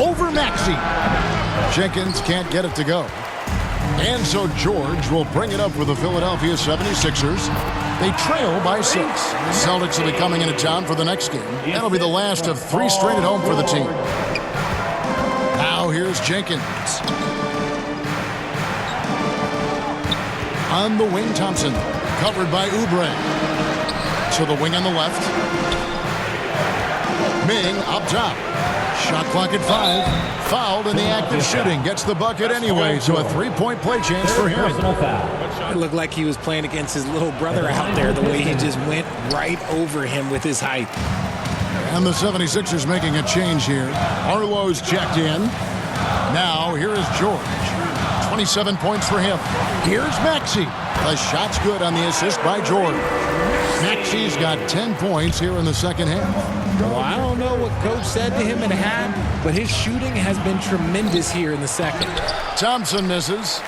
over Maxey. Jenkins can't get it to go. And so George will bring it up for the Philadelphia 76ers. They trail by 6. Celtics will be coming into town for the next game. That'll be the last of 3 straight at home for the team. Now here's Jenkins. On the wing, Thompson. Covered by Oubre. To the wing on the left. Ming up top. Shot clock at 5. Fouled in the act of shooting. Gets the bucket anyway, so a 3-point play chance for him. It looked like he was playing against his little brother out there, the way he just went right over him with his height. And the 76ers making a change here. Arlo's checked in. Now here is George. 27 points for him. Here's Maxey. The shot's good on the assist by George. Maxey's got 10 points here in the second half. Well, I don't know what Coach said to him at half, but his shooting has been tremendous here in the second. Thompson misses.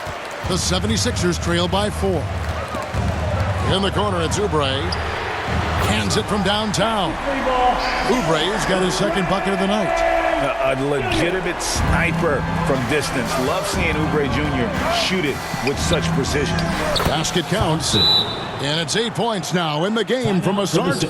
The 76ers trail by 4. In the corner, it's Oubre. Hands it from downtown. Oubre's got his second bucket of the night. A legitimate sniper from distance. Love seeing Oubre Jr. shoot it with such precision. Basket counts. And it's 8 points now in the game from a start.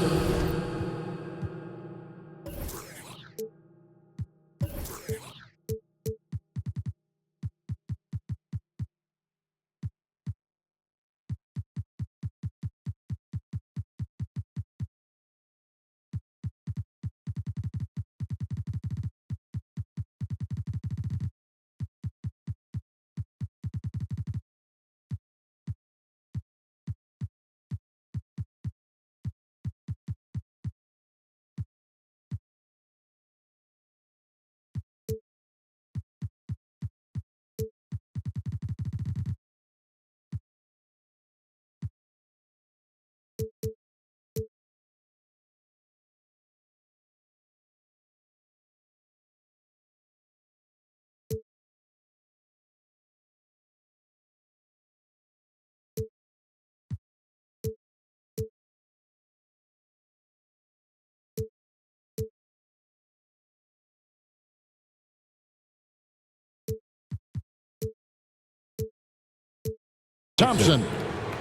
Thompson.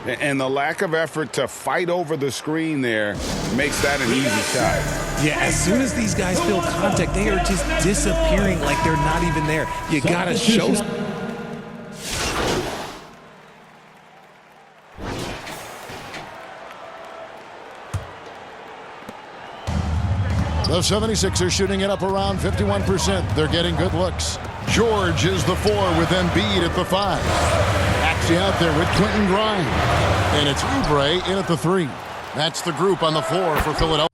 And the lack of effort to fight over the screen there makes that an easy shot. Yeah, as soon as these guys feel contact, they are just disappearing like they're not even there. You got to show. The 76ers shooting it up around 51%. They're getting good looks. George is the 4 with Embiid at the 5. Maxey out there with Quentin Grimes. And it's Oubre in at the 3. That's the group on the floor for Philadelphia.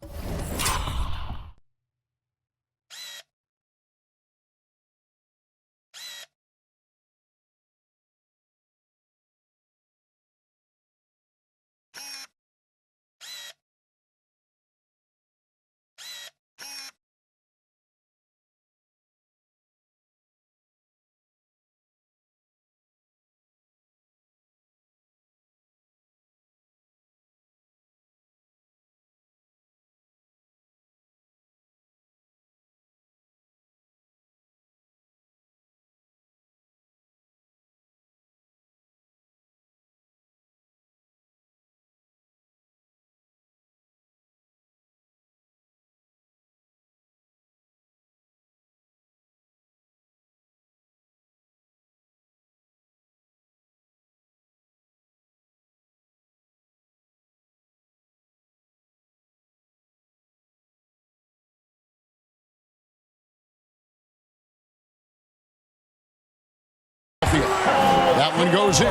That one goes in.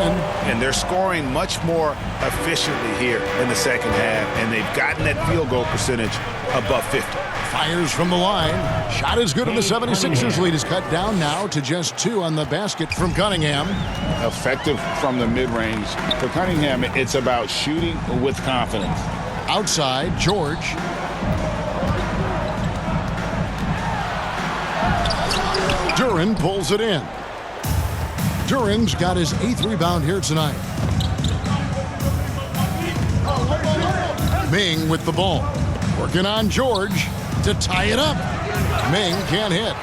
And they're scoring much more efficiently here in the second half, and they've gotten that field goal percentage above 50. Fires from the line. Shot is good, and the 76ers lead is cut down now to just 2 on the basket from Cunningham. Effective from the mid-range. For Cunningham, it's about shooting with confidence. Outside, George. Duren pulls it in. Duren's got his 8th rebound here tonight. Ming with the ball. Working on George to tie it up. Ming can't hit.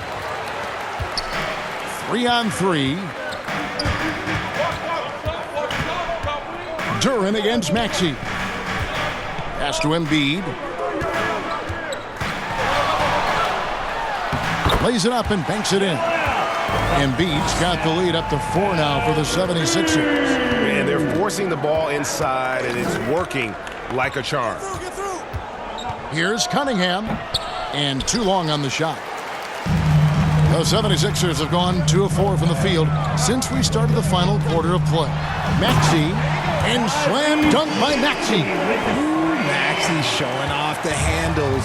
3-on-3. Duren against Maxey. Pass to Embiid. Lays it up and banks it in. Embiid's got the lead up to 4 now for the 76ers. And they're forcing the ball inside, and it's working like a charm. Here's Cunningham. And too long on the shot. The 76ers have gone 2 of 4 from the field since we started the final quarter of play. Maxey, and slam dunk by Maxey. Maxey showing off the handles.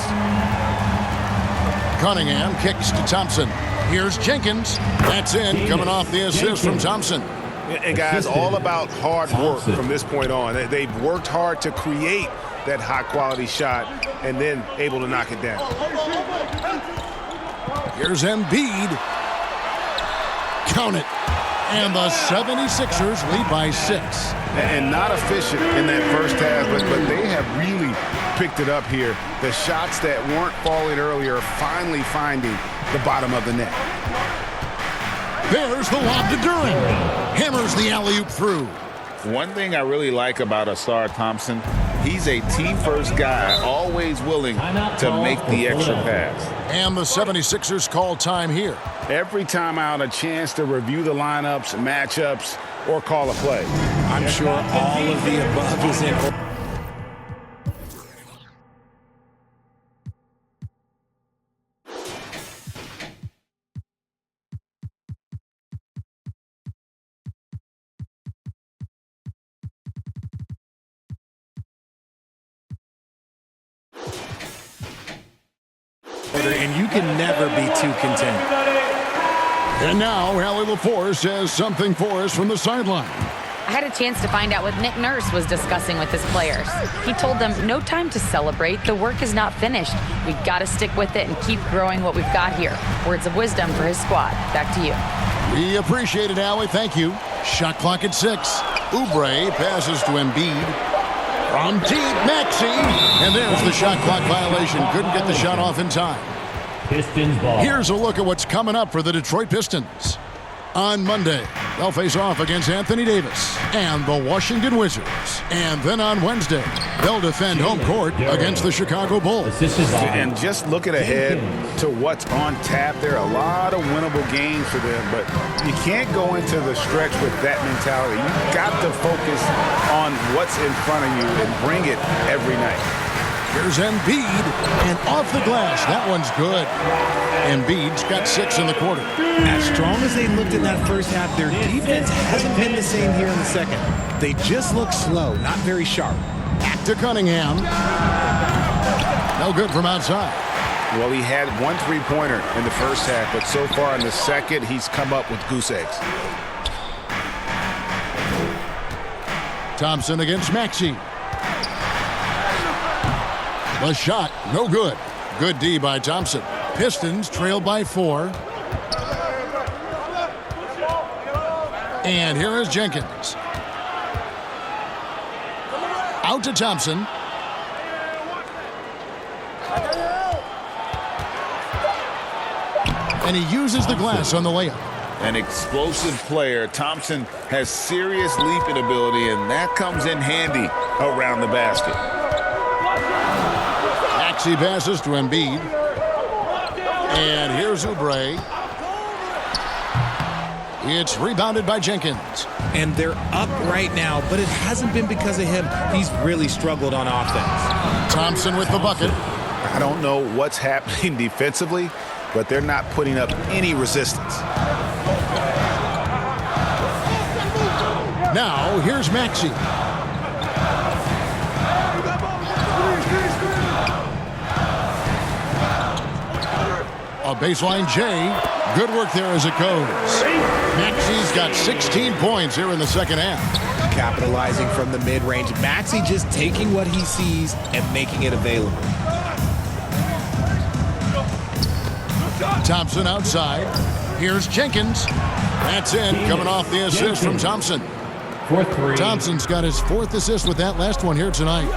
Cunningham kicks to Thompson. Here's Jenkins. That's in, coming off the assist from Thompson. And guys, all about hard work from this point on. They've worked hard to create that high-quality shot and then able to knock it down. Here's Embiid. Count it. And the 76ers lead by 6. And not efficient in that first half, but they have really picked it up here. The shots that weren't falling earlier are finally finding the bottom of the net. There's the lob to Duren. Hammers the alley-oop through. One thing I really like about Ausar Thompson, he's a team-first guy, always willing to make the extra pass. And the 76ers call time here. Every time out, a chance to review the lineups, matchups, or call a play. I'm sure all of the above is in. And you can never be too content. And now, Allie LaForce has something for us from the sideline. I had a chance to find out what Nick Nurse was discussing with his players. He told them, no time to celebrate. The work is not finished. We got to stick with it and keep growing what we've got here. Words of wisdom for his squad. Back to you. We appreciate it, Allie. Thank you. Shot clock at 6. Oubre passes to Embiid. From deep, Maxey. And there's the shot clock violation. Couldn't get the shot off in time. Pistons ball. Here's a look at what's coming up for the Detroit Pistons. On Monday, they'll face off against Anthony Davis and the Washington Wizards. And then on Wednesday, they'll defend home court against the Chicago Bulls. And just looking ahead to what's on tap, there are a lot of winnable games for them, but you can't go into the stretch with that mentality. You've got to focus on what's in front of you and bring it every night. Here's Embiid, and off the glass. That one's good. Embiid's got 6 in the quarter. As strong as they looked in that first half, their defense hasn't been the same here in the second. They just look slow, not very sharp. Back to Cunningham. No good from outside. Well, he had 1 3-pointer in the first half, but so far in the second, he's come up with goose eggs. Thompson against Maxey. The shot, no good. Good D by Thompson. Pistons trail by 4. And here is Jenkins. Out to Thompson. And he uses the glass on the layup. An explosive player. Thompson has serious leaping ability, and that comes in handy around the basket. Maxey passes to Embiid. And here's Oubre. It's rebounded by Jenkins. And they're up right now, but it hasn't been because of him. He's really struggled on offense. Thompson with the bucket. I don't know what's happening defensively, but they're not putting up any resistance. Now, here's Maxey. A baseline J. Good work there as it goes. Maxey's got 16 points here in the second half. Capitalizing from the mid-range. Maxey just taking what he sees and making it available. Thompson outside. Here's Jenkins. That's in, coming off the assist from Thompson. 4-3. Thompson's got his 4th assist with that last one here tonight.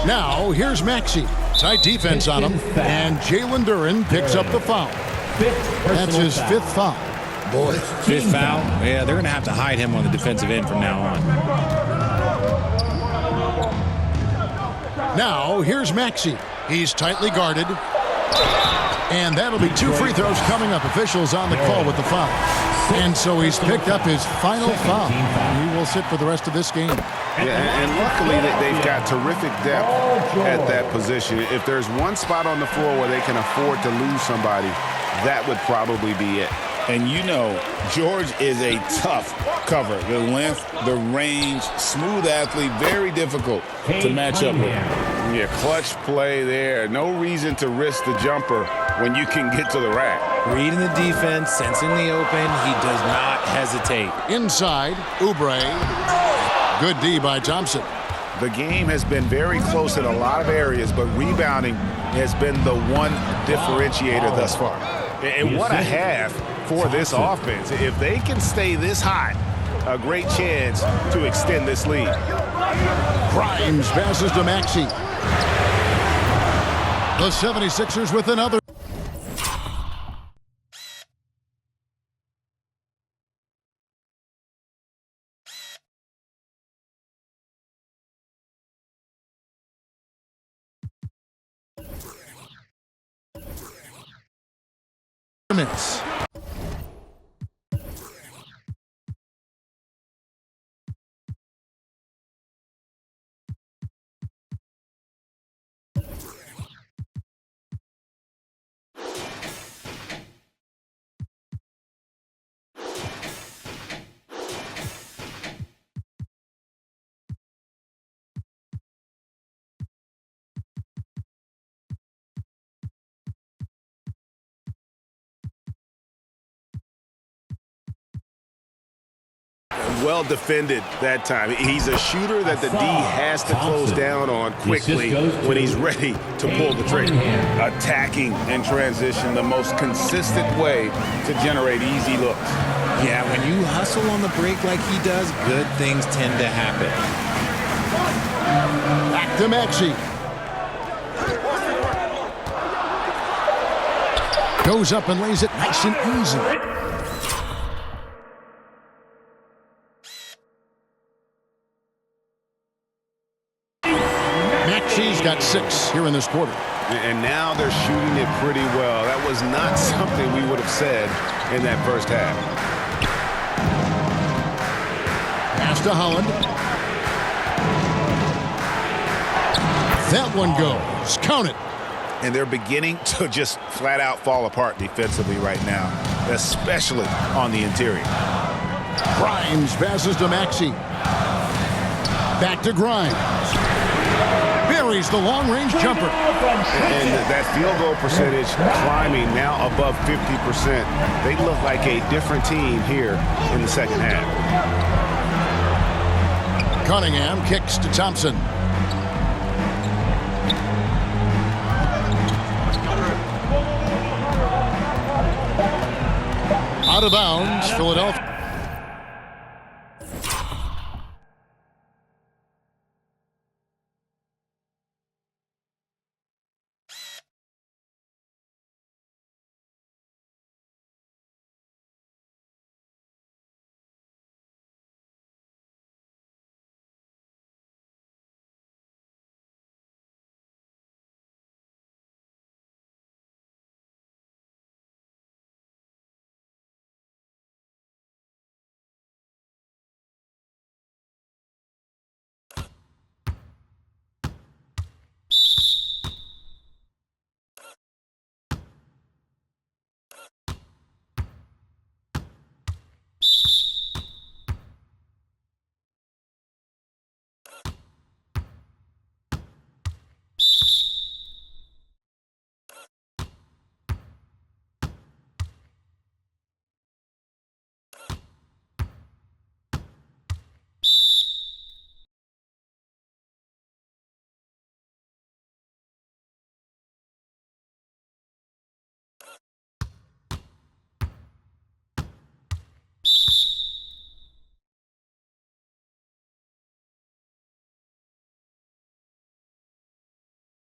Now, here's Maxey. Tight defense on him. And Jalen Duren picks up the foul. That's his fifth foul. Boy, fifth foul. Yeah, they're going to have to hide him on the defensive end from now on. Now, here's Maxey. He's tightly guarded. And that'll be 2 free throws coming up. Officials on the call with the foul. And so he's picked up his final foul. He will sit for the rest of this game. Yeah, and luckily they've got terrific depth at that position. If there's one spot on the floor where they can afford to lose somebody, that would probably be it. And you know, George is a tough cover. The length, the range, smooth athlete, very difficult to match up with. Yeah, clutch play there. No reason to risk the jumper when you can get to the rack. Reading the defense, sensing the open, he does not hesitate. Inside, Oubre. Good D by Thompson. The game has been very close in a lot of areas, but rebounding has been the one differentiator thus far. And what a half for this offense. If they can stay this hot, a great chance to extend this lead. Grimes passes to Maxey. The 76ers with another. Minutes. Well defended that time. He's a shooter that the D has to close down on quickly when he's ready to pull the trigger. Attacking in transition, the most consistent way to generate easy looks. Yeah, when you hustle on the break like he does, good things tend to happen. Back to Maxey. Goes up and lays it nice and easy. Maxey's got 6 here in this quarter. And now they're shooting it pretty well. That was not something we would have said in that first half. Pass to Holland. That one goes. Count it. And they're beginning to just flat out fall apart defensively right now, especially on the interior. Grimes passes to Maxey. Back to Grimes. Buries the long-range jumper. And that field goal percentage climbing now above 50%. They look like a different team here in the second half. Cunningham kicks to Thompson. Out of bounds, Philadelphia.